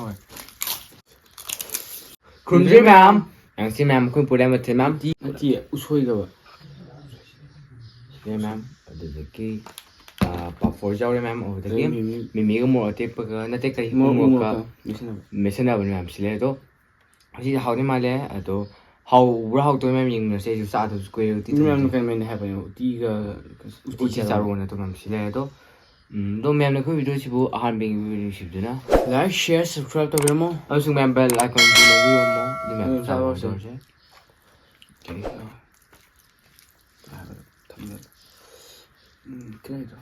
ꯍꯣꯏ ꯈꯨꯔꯨꯝꯖꯩ ꯃꯌꯥꯝ ꯉꯁꯤ ꯃꯌꯥꯝ ꯑꯩꯈꯣꯏ ꯄꯨꯔꯦ ꯃꯊꯦꯜ ꯃꯌꯥꯝ ꯅꯠꯇꯦ ꯎꯁꯣꯏꯒꯕ ꯁꯤꯗ ꯃꯌꯥꯝ ꯑꯗꯨꯗꯒꯤ ꯄꯥꯐꯣꯔ ꯌꯥꯎꯔꯦ ꯃꯌꯥꯝ ꯑꯗꯨꯗꯒꯤ ꯃꯤꯃꯤꯒ ꯃꯣꯔꯣꯛ ꯑꯇꯦꯛꯄꯒ ꯅꯠꯇꯦ ꯀꯔꯤ ꯎꯃꯣꯔꯣꯛꯀ ꯃꯦꯠꯁꯟꯅꯕꯅꯦ ꯃꯌꯥꯝ ꯁꯤꯜꯂꯦ ꯑꯗꯣ ꯉꯁꯤꯗꯤ ꯍꯥꯎꯗꯤ ꯃꯥꯜꯂꯦ ꯑꯗꯣ ꯍꯥꯎꯕ꯭ꯔꯥ ꯍꯥꯎꯇꯕ꯭ꯔꯥ ꯃꯌꯥꯝ ꯌꯦꯡꯅꯔꯁꯦ ꯑꯩꯁꯨ ꯆꯥꯗꯕꯁꯨ ꯀꯨꯏꯔꯦ ꯎꯇꯤ ꯀꯩꯅꯣ ꯍꯥꯏꯕꯅꯦ ꯎꯇꯤꯒ ꯎꯇꯤ ꯆꯥꯔꯣꯅ ꯑꯗꯨꯝ ꯃꯌꯥꯝ ꯁꯤꯜꯂꯦ ꯑꯗꯣ ꯑꯗꯣ ꯃꯌꯥꯝꯅ ꯑꯩꯈꯣꯏ ꯚꯤꯗꯤꯑꯣꯁꯤꯕꯨ ꯑꯍꯥꯟꯕ ꯌꯦꯡꯕꯤꯔꯤꯁꯤꯕꯨꯗꯨꯅ ꯂꯥꯏꯛ ꯁꯤꯌꯔ ꯁꯕꯁꯀ꯭ꯔꯥꯏꯕ ꯇꯧꯕꯤꯔꯝꯃꯣ ꯑꯃꯁꯨꯡ ꯃꯌꯥꯝ ꯕꯦꯜ ꯑꯥꯏꯀꯟ ꯅꯝꯕꯤꯔꯝꯃꯣ ꯑꯗꯨ ꯃꯌꯥꯝ ꯆꯥꯕꯁꯦ ꯇꯧꯔꯁꯦ ꯀꯩꯗꯣ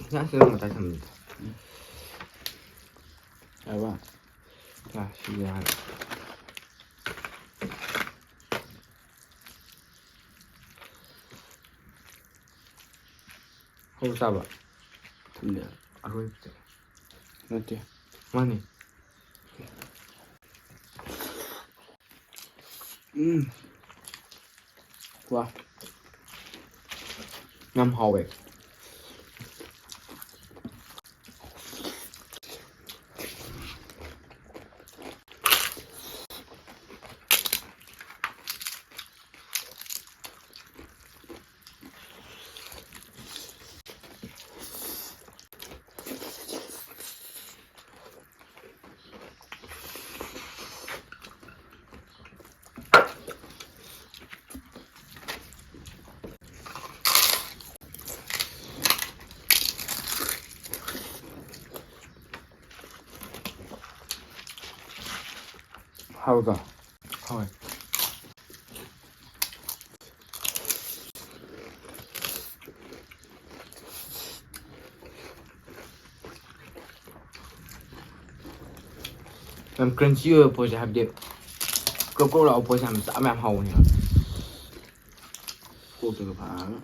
ꯉꯥꯁꯤ ꯃꯇꯥꯏ ꯊꯝꯕꯤꯗꯣ ꯍꯥꯏꯕ ꯁꯤ ꯌꯥꯔꯦ ꯍꯧ ꯆꯥꯕ ꯊꯝꯗꯦ ꯑꯔꯣꯏꯕꯗ ꯅꯠꯇꯦ ꯃꯥꯅꯤ ꯋꯥ ꯌꯥꯝ ꯍꯥꯎꯋꯦ ꯍꯥꯎꯗ ꯍꯣꯏ ꯌꯥꯝ ꯀ꯭ꯔꯟꯆꯤ ꯑꯣꯏꯕ ꯄꯣꯠꯁꯦ ꯍꯥꯏꯕꯗꯤ ꯀ꯭ꯔꯣꯛ ꯀ꯭ꯔꯣꯛ ꯂꯥꯎꯕ ꯄꯣꯠꯁꯦ ꯌꯥꯝ ꯆꯥꯕ ꯌꯥꯝ ꯍꯥꯎꯕꯅꯦꯕ ꯀꯣꯛꯇꯒ ꯐꯥꯔꯒ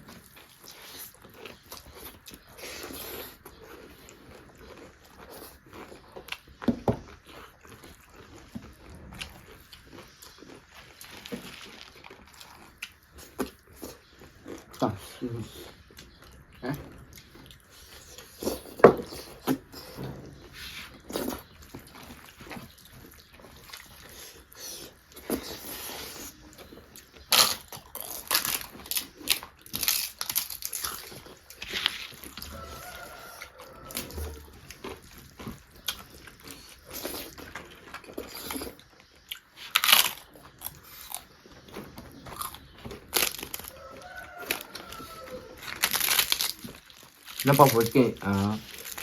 ꯅꯄꯥꯛꯄꯣꯠꯀꯤ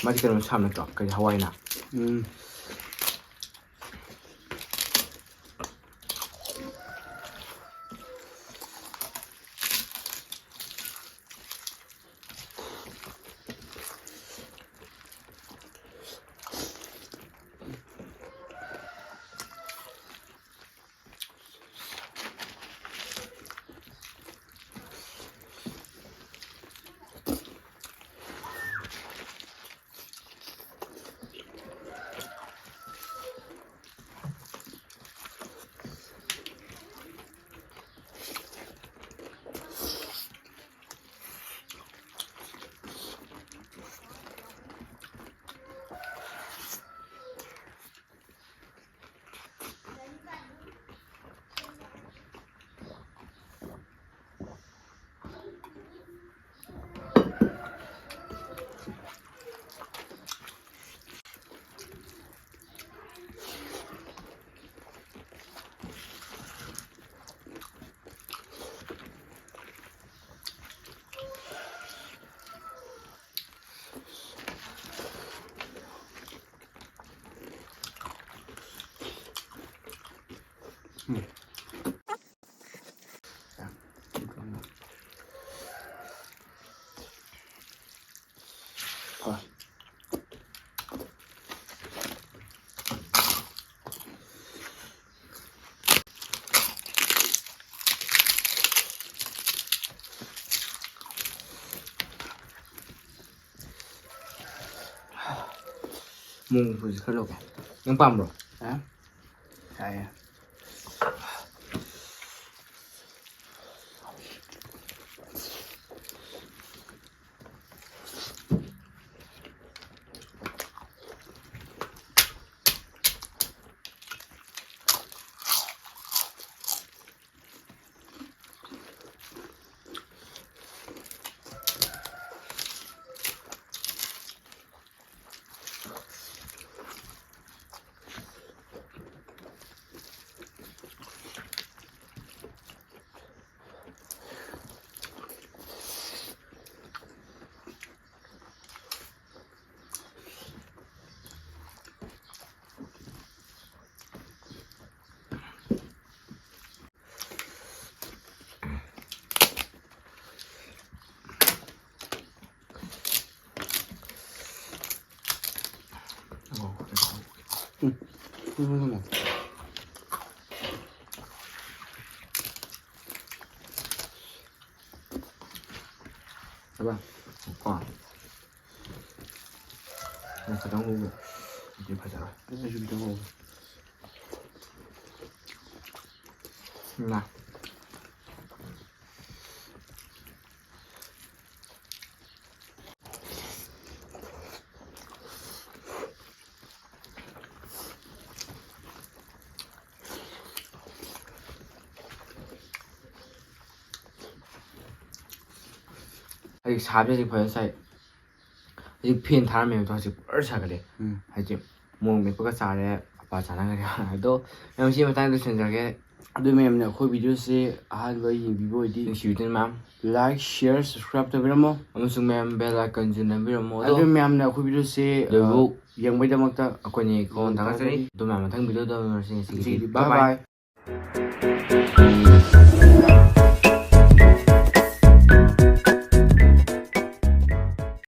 ꯃꯥꯗꯤ ꯀꯩꯅꯣ ꯁꯥꯕ ꯅꯠꯇ꯭ꯔꯣ ꯀꯔꯤ ꯍꯋꯥꯏꯅ ꯃꯣꯡꯐꯨꯁꯤ ꯈꯔ ꯂꯧꯒꯦ ꯅꯪ ꯄꯥꯝꯕ꯭ꯔꯣ ꯌꯥꯏꯌꯦ Thấy không? Còn mình phải đóng hũ thì phải rồi Cái này chúng ta ngồi. nào 아직 400씩 벌써 아직 피엔 다음에 또 아직 얼차 그래 아직 뭐 몇번가 잘해 아빠 잘한 그래 또 영심을 땅도 전작에 Đôi mẹ em này khôi video sẽ với những video đi 시우든 맘 like share subscribe cho video mo 아무튼 멤 벨라이컨 주는 비로 đôi 모두 mẹ em này khôi video sẽ 그리고 yang bây giờ mà ta 아코니 건 나가서니 또 맘은 당 비디오 더 버전이 bye bye